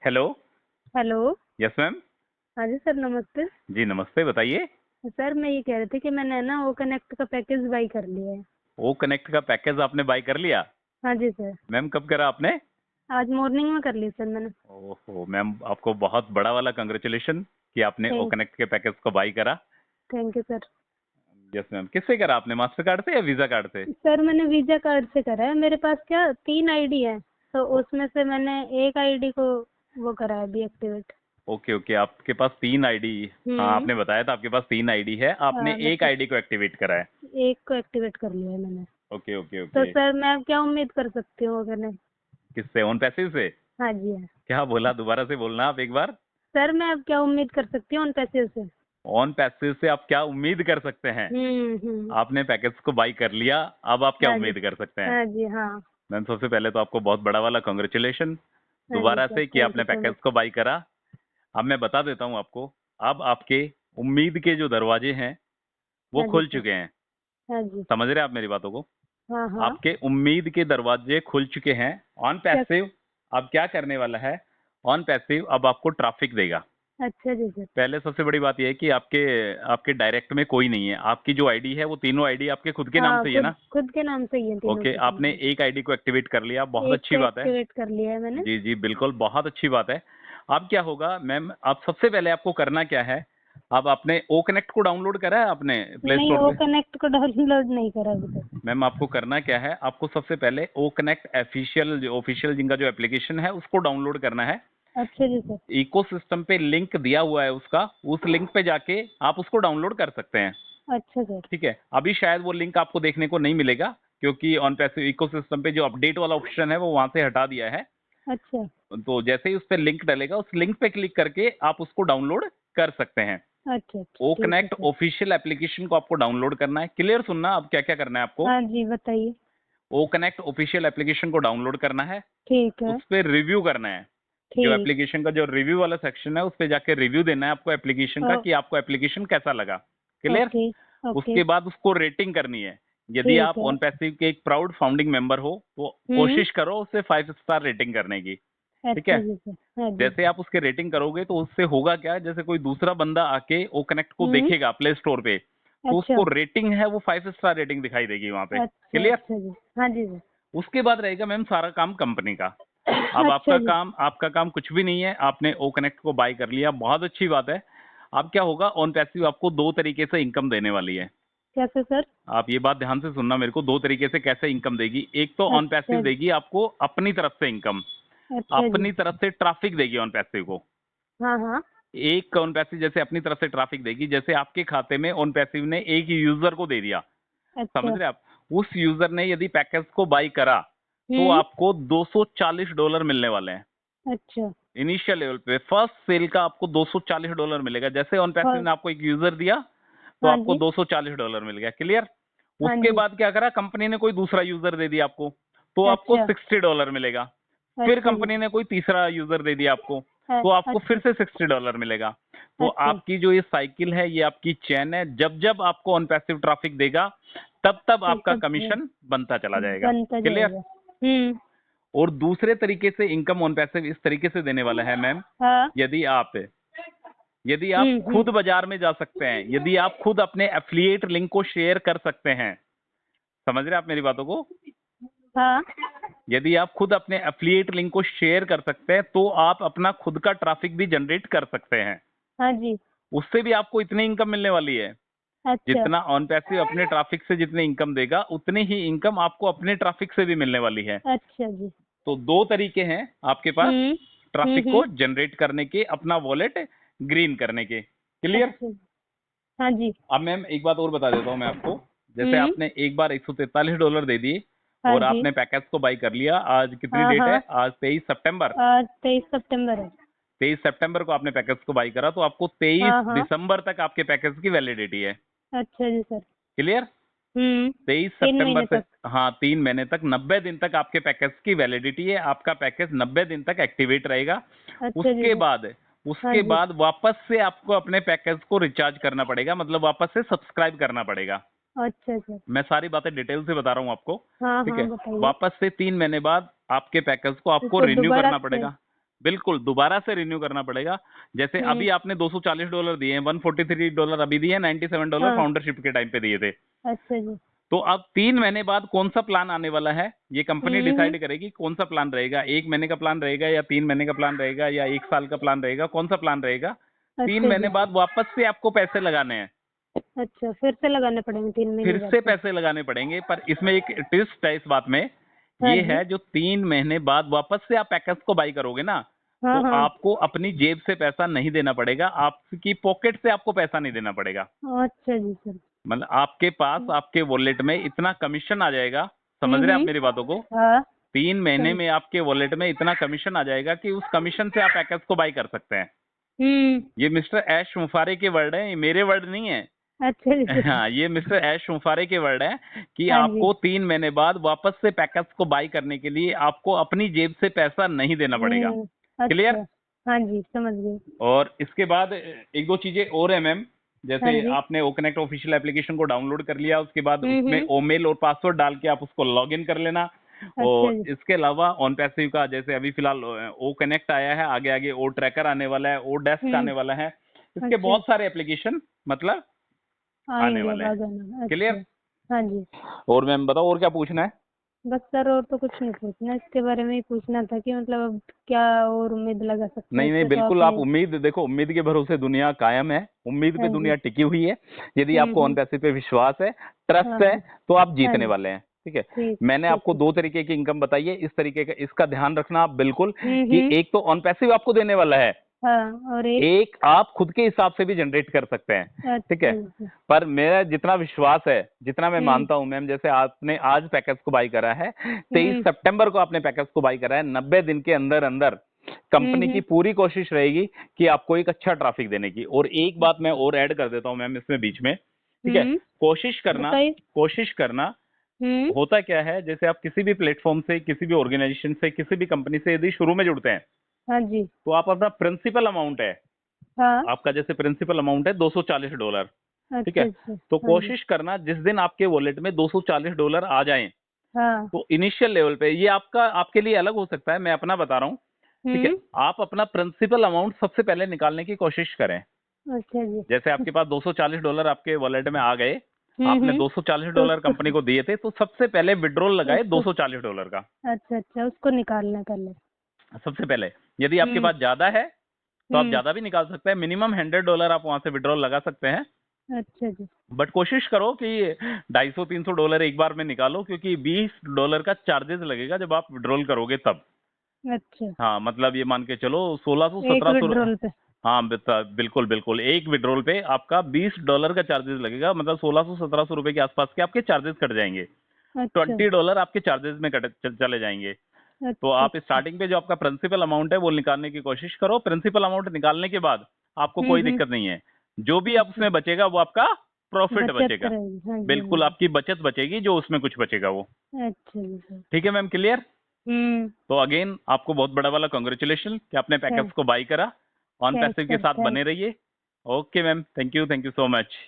Hello. Hello. Yes ma'am. हाँ जी sir, नमस्ते। जी नमस्ते, बताइए। सर मैं ये कह रही थी कि मैंने ना वो कनेक्ट का पैकेज बाई कर लिया है। ओ कनेक्ट का पैकेज आपने बाय कर लिया? हाँ जी सर। मैम कब करा आपने? आज मॉर्निंग में कर ली सर मैंने। ओहो मैम, आपको बहुत बड़ा वाला कंग्रेचुलेशन कि आपने ओ थैंक कनेक्ट के पैकेज को बाय करा। Thank you sir. Yes ma'am, किससे करा आपने, मास्टर कार्ड से या वीजा कार्ड से? सर मैंने वीजा कार्ड से करा है। मेरे पास क्या 3 आईडी है, तो उसमें से मैंने एक आईडी को वो करा है अभी एक्टिवेट। ओके ओके, आपके पास 3 आईडी। हाँ हम्म। आपने बताया था आपके पास 3 आईडी है, आपने हाँ एक मतलब आईडी को एक्टिवेट करा है। एक को एक्टिवेट कर लिया है मैंने। ओके ओके तो ओके। सर मैं अब क्या उम्मीद कर सकती हूँ अगर नहीं। किससे, ओन पैसिव से? हाँ जी हाँ। क्या बोला, दोबारा से बोलना आप एक बार। सर मैं अब क्या उम्मीद कर सकती हूँ उन पैसे से। ऑन पैसिव से आप क्या उम्मीद कर सकते हैं? हम्म। आपने पैकेज को बाई कर लिया, अब आप क्या हाँ जी। उम्मीद कर सकते हैं? हाँ जी हाँ। मैम सबसे पहले तो आपको बहुत बड़ा वाला कॉन्ग्रेचुलेशन हाँ जी दोबारा सर, से कि थैंक यू आपने सो पैकेज मच। को बाई करा। अब मैं बता देता हूं आपको, अब आपके उम्मीद के जो दरवाजे हैं वो हाँ जी खुल सर। चुके हैं। हाँ जी। समझ रहे हैं आप मेरी बातों को? हाँ हाँ। आपके उम्मीद के दरवाजे खुल चुके हैं। ऑन क्या? पैसिव अब क्या करने वाला है? ऑन पैसिव अब आपको ट्रैफिक देगा। अच्छा जी सर। पहले सबसे बड़ी बात यह है कि आपके आपके डायरेक्ट में कोई नहीं है। आपकी जो आईडी है वो तीनों आईडी आपके खुद के नाम हाँ, से ही है खुद ना? खुद के नाम से ही है तीनों ओके, के आपने तीनों। एक आईडी को एक्टिवेट कर लिया, बहुत एक अच्छी को बात है। एक्टिवेट कर लिया है मैंने। जी जी बिल्कुल, बहुत अच्छी बात है। अब क्या होगा मैम, अब सबसे पहले आपको करना क्या है? अब आपने ओ कनेक्ट को डाउनलोड करा है आपने प्ले नहीं, स्टोर वो पे? कनेक्ट को डाउनलोड नहीं करा अभी तक। मैम आपको करना क्या है, आपको सबसे पहले ओ कनेक्ट ऑफिशियल ऑफिशियल जिनका जो एप्लीकेशन है उसको डाउनलोड करना है। अच्छा जी सर। इकोसिस्टम पे लिंक दिया हुआ है उसका, उस लिंक पे जाके आप उसको डाउनलोड कर सकते हैं। अच्छा सर। ठीक है, अभी शायद वो लिंक आपको देखने को नहीं मिलेगा क्योंकि ऑन पैसिव इकोसिस्टम पे जो अपडेट वाला ऑप्शन है वो वहां से हटा दिया है। अच्छा। तो जैसे ही उस पर लिंक डलेगा, उस लिंक पे क्लिक करके आप उसको डाउनलोड कर सकते हैं। अच्छा अच्छा, ओ ठीक है कनेक्ट सर। ऑफिशियल एप्लीकेशन को आपको डाउनलोड करना है। क्लियर सुनना, अब क्या क्या करना है आपको। हाँ जी बताइए। ओ कनेक्ट ऑफिशियल एप्लीकेशन को डाउनलोड करना है, ठीक है। उस पर रिव्यू करना है। जो ठीक। एप्लीकेशन का जो रिव्यू वाला सेक्शन है उस पर जाके रिव्यू देना है आपको एप्लीकेशन का, ओ, कि आपको एप्लीकेशन कैसा लगा। क्लियर? ओके। ओके। उसके बाद उसको रेटिंग करनी है। यदि ठीक आप है। ऑन पैसिव के एक प्राउड फाउंडिंग मेंबर हो तो हम्म। कोशिश करो उसे 5 स्टार रेटिंग करने की। ठीक अच्छा है? जी सर। हाँ जी। जैसे आप उसके रेटिंग करोगे तो उससे होगा क्या, जैसे कोई दूसरा बंदा आके ओ कनेक्ट को हम्म। देखेगा प्ले स्टोर पे, तो अच्छा। उसको रेटिंग है वो 5 स्टार रेटिंग दिखाई देगी वहां पे। अच्छा क्लियर? अच्छा जी। हाँ जी सर। उसके बाद रहेगा मैम सारा काम कंपनी का। अब अच्छा जी। आपका काम कुछ भी नहीं है, आपने ओ कनेक्ट को बाय कर लिया, बहुत अच्छी बात है। अब क्या होगा, ऑन पैसिव आपको दो तरीके से इनकम देने वाली है। कैसे सर? आप ये बात ध्यान से सुनना मेरे को, दो तरीके से कैसे इनकम देगी। एक तो ऑन अच्छा पैसिव जी। देगी आपको अपनी तरफ से इनकम, अच्छा जी। अपनी तरफ से ट्रैफिक देगी ऑन पैसिव को। हाँ हाँ। एक ऑन पैसिव जैसे अपनी तरफ से ट्रैफिक देगी, जैसे आपके खाते में ऑन पैसिव ने एक यूजर को दे दिया, समझ अच्छा। रहे आप? उस यूजर ने यदि पैकेज को बाई करा तो हम्म। आपको $240 मिलने वाले हैं। अच्छा। इनिशियल लेवल पे फर्स्ट सेल का आपको $240 मिलेगा। जैसे ऑन पैसिव हाँ। ने आपको एक यूजर दिया तो हाँ आपको जी। $240 मिल गया। क्लियर? हाँ उसके जी। बाद क्या करा, कंपनी ने कोई दूसरा यूजर दे दिया आपको, तो आपको अच्छा। $60 मिलेगा। फिर अच्छा जी। कंपनी ने कोई तीसरा यूजर दे दिया आपको, तो आपको फिर अच्छा। से $60 मिलेगा। तो अच्छा। आपकी जो ये साइकिल है, ये आपकी चैन है, जब जब आपको ऑन पैसिव ट्रैफिक देगा तब तब तो आपका सब कमीशन बनता चला जाएगा। बनता क्लियर? जाएगा। हम्म। और दूसरे तरीके से इनकम ऑन पैसिव इस तरीके से देने वाला है मैम, हाँ। यदि आप यदि आप खुद हम्म। बाजार में जा सकते हैं, यदि आप खुद अपने एफिलिएट लिंक को शेयर कर सकते हैं। समझ रहे हैं आप मेरी बातों को? हाँ। यदि आप खुद अपने एफिलिएट लिंक को शेयर कर सकते हैं तो आप अपना खुद का ट्रैफिक भी जनरेट कर सकते हैं। हाँ जी। उससे भी आपको इतनी इनकम मिलने वाली है। अच्छा। जितना ऑन पैसिव अपने ट्रैफिक से जितनी इनकम देगा, उतनी ही इनकम आपको अपने ट्रैफिक से भी मिलने वाली है। अच्छा जी। तो दो तरीके हैं आपके पास हम्म। ट्रैफिक हम्म। को जनरेट करने के, अपना वॉलेट ग्रीन करने के। क्लियर? अच्छा। हाँ जी। अब मैम एक बात और बता देता हूँ मैं आपको। जैसे हम्म। आपने एक बार $143 दे दिए हाँ और जी। आपने पैकेज को बाई कर लिया। आज कितनी हाँ डेट है? हाँ। आज 23 सितंबर। आज 23 सितंबर है। 23 सितंबर को आपने पैकेज को बाई करा, तो आपको तेईस हाँ हाँ। दिसंबर तक आपके पैकेज की वैलिडिटी है। अच्छा जी सर। क्लियर? हम्म। तेईस 3 महीने सितंबर से, तक। हाँ 3 महीने तक, 90 दिन तक आपके पैकेज की वैलिडिटी है। आपका पैकेज 90 दिन तक एक्टिवेट रहेगा। अच्छा जी उसके सर। बाद हाँ उसके जी। बाद वापस से आपको अपने पैकेज को रिचार्ज करना पड़ेगा, मतलब वापस से सब्सक्राइब करना पड़ेगा। अच्छा सर। मैं सारी बातें डिटेल से बता रहा हूँ आपको। हाँ ठीक हाँ है? बताइए। वापस से 3 महीने बाद आपके पैकेज को आपको इसको रिन्यू दोबारा करना से। पड़ेगा। बिल्कुल दोबारा से रिन्यू करना पड़ेगा। जैसे अभी आपने $240 दिए हैं, $143 अभी दिए, $97 हाँ। फाउंडरशिप के टाइम पे दिए थे। अच्छा जी। तो अब 3 महीने बाद कौन सा प्लान आने वाला है, ये कंपनी डिसाइड करेगी कौन सा प्लान रहेगा। 1 महीने का प्लान रहेगा या 3 महीने का प्लान रहेगा या 1 साल का प्लान रहेगा, कौन सा प्लान रहेगा। 3 अच्छा महीने जी। बाद वापस से आपको पैसे लगाने हैं, अच्छा, फिर से लगाने पड़ेंगे 3 महीने फिर बाद से तो? पैसे लगाने पड़ेंगे। पर इसमें एक ट्विस्ट है इस बात में, हाँ ये जी। है जो 3 महीने बाद वापस से आप पैकेज को बाई करोगे ना, हाँ, तो हाँ। आपको अपनी जेब से पैसा नहीं देना पड़ेगा, आपकी पॉकेट से आपको पैसा नहीं देना पड़ेगा। अच्छा जी सर। मतलब आपके पास आपके वॉलेट में इतना कमीशन आ जाएगा, समझ रहे हैं आप मेरी बातों को। हाँ। 3 महीने सही। में आपके वॉलेट में इतना कमीशन आ जाएगा कि उस कमीशन से आप पैकेज को बाई कर सकते हैं। हम्म। ये मिस्टर ऐश मुफारे के वर्ड हैं, ये मेरे वर्ड नहीं है। अच्छा जी सर। हाँ, ये मिस्टर ऐश मुफारे के वर्ड हैं कि हाँ जी। आपको 3 महीने बाद वापस से पैकेज को बाई करने के लिए आपको अपनी जेब से पैसा नहीं देना पड़ेगा। क्लियर? अच्छा। हाँ जी, समझ गई। और इसके बाद एक दो चीजें और है मैम, हाँ जैसे जी। आपने ओ कनेक्ट ऑफिशियल एप्लीकेशन को डाउनलोड कर लिया, उसके बाद उसमें हम्म। ओमेल और पासवर्ड डाल के आप उसको लॉग इन कर लेना। अच्छा और जी। इसके अलावा ऑन पैसिव का जैसे अभी फिलहाल ओ कनेक्ट आया है, आगे आगे ओ ट्रैकर आने वाला है, ओ डेस्क आने वाला है, इसके अच्छा। बहुत सारे एप्लीकेशन मतलब आने आएंगे वाले अब हैं। आ जाना। क्लियर? अच्छा। हाँ जी। और मैम बताओ और क्या पूछना है। बस सर, और तो कुछ नहीं पूछना, इसके बारे में ही पूछना था कि मतलब अब क्या और उम्मीद लगा सकते हैं नहीं नहीं, इससे, तो बिल्कुल आप आपने। उम्मीद देखो, उम्मीद के भरोसे दुनिया कायम है, उम्मीद पे हाँ जी। दुनिया टिकी हुई है। यदि आपको ऑन हम्म। पैसिव पे विश्वास है, हाँ ट्रस्ट है, हाँ। तो आप हाँ जीतने जी। वाले हैं। ठीक है। ठीक। मैंने ठीक आपको है। 2 तरीके की इनकम बताई है, इस तरीके का इसका ध्यान रखना आप बिल्कुल, कि हम्म। एक तो ऑन पैसिव आपको देने वाला है, हाँ, और एक। एक आप खुद के हिसाब से भी जनरेट कर सकते हैं। ठीक अच्छा है। जी। पर मेरा जितना विश्वास है, जितना मैं हम्म। मानता हूं मैम, जैसे आपने आज पैकेज को बाई करा है, 23 हम्म। सितंबर को आपने पैकेज को बाई करा है, 90 दिन के अंदर अंदर कंपनी की पूरी कोशिश रहेगी कि आपको एक अच्छा ट्रैफिक देने की। और एक बात मैं और ऐड कर देता हूं मैम इसमें बीच में। ठीक है। हम्म। कोशिश करना, बताइए। कोशिश करना। हम्म। होता क्या है, जैसे आप किसी भी प्लेटफॉर्म से, किसी भी ऑर्गेनाइजेशन से, किसी भी कंपनी से यदि शुरू में जुड़ते हैं, हाँ जी। तो आप अपना प्रिंसिपल अमाउंट है, हाँ। आपका जैसे प्रिंसिपल अमाउंट है $240। ठीक अच्छा है। अच्छा। तो हाँ जी। कोशिश करना जिस दिन आपके वॉलेट में $240 आ जाएं, हाँ। तो इनिशियल लेवल पे ये आपका आपके लिए अलग हो सकता है, मैं अपना बता रहा हूँ। ठीक है। हम्म। आप अपना प्रिंसिपल अमाउंट सबसे पहले निकालने की कोशिश करें। अच्छा जी। जैसे आपके पास $240 आपके वॉलेट में आ गए, आपने तो $240 उसको। कंपनी को दिए थे, तो सबसे पहले विड्रॉल लगाए उसको। $240 का। अच्छा अच्छा, उसको निकालना पहले। सबसे पहले यदि आपके हम्म। पास ज्यादा है तो आप हम्म। ज्यादा भी निकाल सकते हैं, मिनिमम $100 आप वहां से विड्रॉल लगा सकते हैं। अच्छा जी। बट कोशिश करो कि $250-300 एक बार में निकालो, क्योंकि $20 का चार्जेस लगेगा जब आप विड्रॉल करोगे तब। अच्छा। हाँ, मतलब ये मान के चलो 1600 एक 1700। विड्रॉल पे। हाँ बिल्कुल बिल्कुल, एक विड्रॉल पे आपका $20 का चार्जेस लगेगा, मतलब 1600-1700 रुपए के आसपास के आपके चार्जेस कट जाएंगे। अच्छा। $20 आपके चार्जेस में चले जाएंगे। तो अच्छा आप अच्छा। स्टार्टिंग पे जो आपका प्रिंसिपल अमाउंट है वो निकालने की कोशिश करो। प्रिंसिपल अमाउंट निकालने के बाद आपको कोई हम्म। दिक्कत नहीं है, जो भी आप अच्छा। उसमें बचेगा वो आपका प्रॉफिट बचत बचेगा। रहेगी। हाँ जी हाँ बिल्कुल जी। आपकी बचत बचेगी, जो उसमें कुछ बचेगा वो। अच्छा जी सर। ठीक है मैम, क्लियर? हम्म। तो अगेन आपको बहुत बड़ा वाला कॉन्ग्रेचुलेशन कि आपने पैकेज थैंक को बाई करा। ऑन थैंक पैसिव के सर, साथ थैंक। बने रहिए। Okay ma'am, thank you so much.